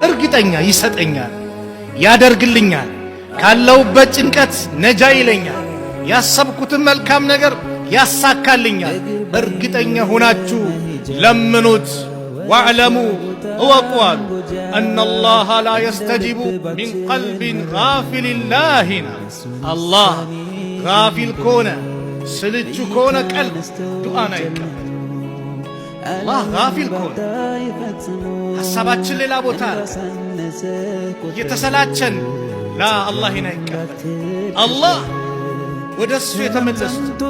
እርግጠኛ ይሰጠኛል፣ ያደርግልኛል፣ ካለውበት ጭንቀት ነጃ ይለኛል፣ ያሰብኩትን መልካም ነገር ያሳካልኛል። እርግጠኛ ሆናችሁ ለምኑት። ወዕለሙ እወቁ አሉ አነላህ ላ የስተጂቡ ሚን ቀልቢን ጋፊልን ላሂን። አላህ ጋፊል ከሆነ ስልቹ ከሆነ ቀልብ ዱዓን አይቀበልም። አላህ ጋፊል ከሆነ ሐሳባችን ሌላ ቦታ እየተሰላቸን ላ አላህን አይቀበልም። አላህ ወደ እሱ የተመለሱት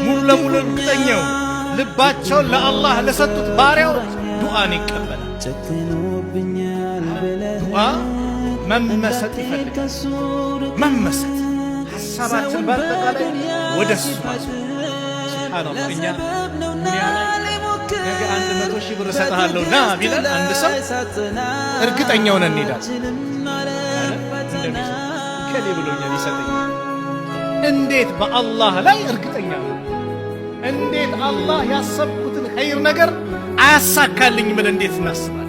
ሙሉ ለሙሉ እርግጠኛው ልባቸውን ለአላህ ለሰጡት ባሪያዎች ዱዓን ይቀበላል። ዱዓ መመሰጥ ይፈልጋል። መመሰጥ ሐሳባችን በአጠቃላይ ወደ እሱ ማዞር። ሱብሓነላህ እኛ ዱንያ ላይ ነገ 100 ሺህ ብር እሰጥሃለሁ ና ቢለን አንድ ሰው እርግጠኛ ሆነን እንሄዳለን። ከሌ ብሎኛል ይሰጠኛል። እንዴት በአላህ ላይ እርግጠኛ ነው? እንዴት አላህ ያሰብኩትን ኸይር ነገር አያሳካልኝ ብለን እንዴት እናስባለን?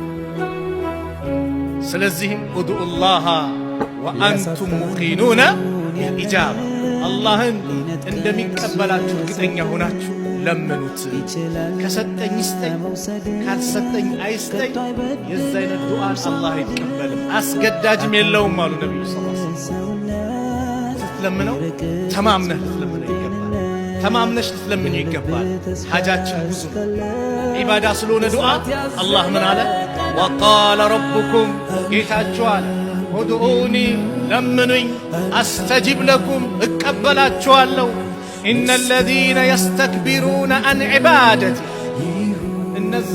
ስለዚህም ኡድኡላህ ወአንቱም ሙቂኑነ ቢልኢጃባ፣ አላህን እንደሚቀበላችሁ እርግጠኛ ሆናችሁ ለምኑት። ከሰጠኝ ይስጠኝ፣ ካልሰጠኝ አይስጠኝ። የዛ አይነት ዱዓን አላህ አይቀበልም፣ አስገዳጅም የለውም አሉ ነቢዩ ሰለላሁ ዐለይሂ ወሰለም። ስትለምነው ተማምነህ ልትለምነው ይገባል። ተማምነሽ ልትለምነው ይገባል። ሐጃችን ብዙ ዒባዳ ስለሆነ ዱዓ አላህ ምን አለ? ወቃለ ረቡኩም፣ ጌታችሁ አለ ኡድኡኒ፣ ለምኑኝ፣ አስተጂብ ለኩም፣ እቀበላችኋለሁ። ኢነ ለዚነ የስተክቢሩነ አን ዒባደቲ፣ እነዛ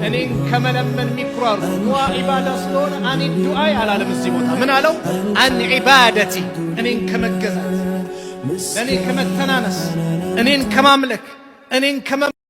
እኔን ከመለመን የሚኩራሩ ዱዓ ዒባዳ ስለሆነ አን ዱዓይ አላለም። እዚህ ቦታ ምን አለው? አን ዒባደቲ፣ እኔን ከመገዛት፣ ለእኔ ከመተናነስ፣ እኔን ከማምለክ፣ እኔን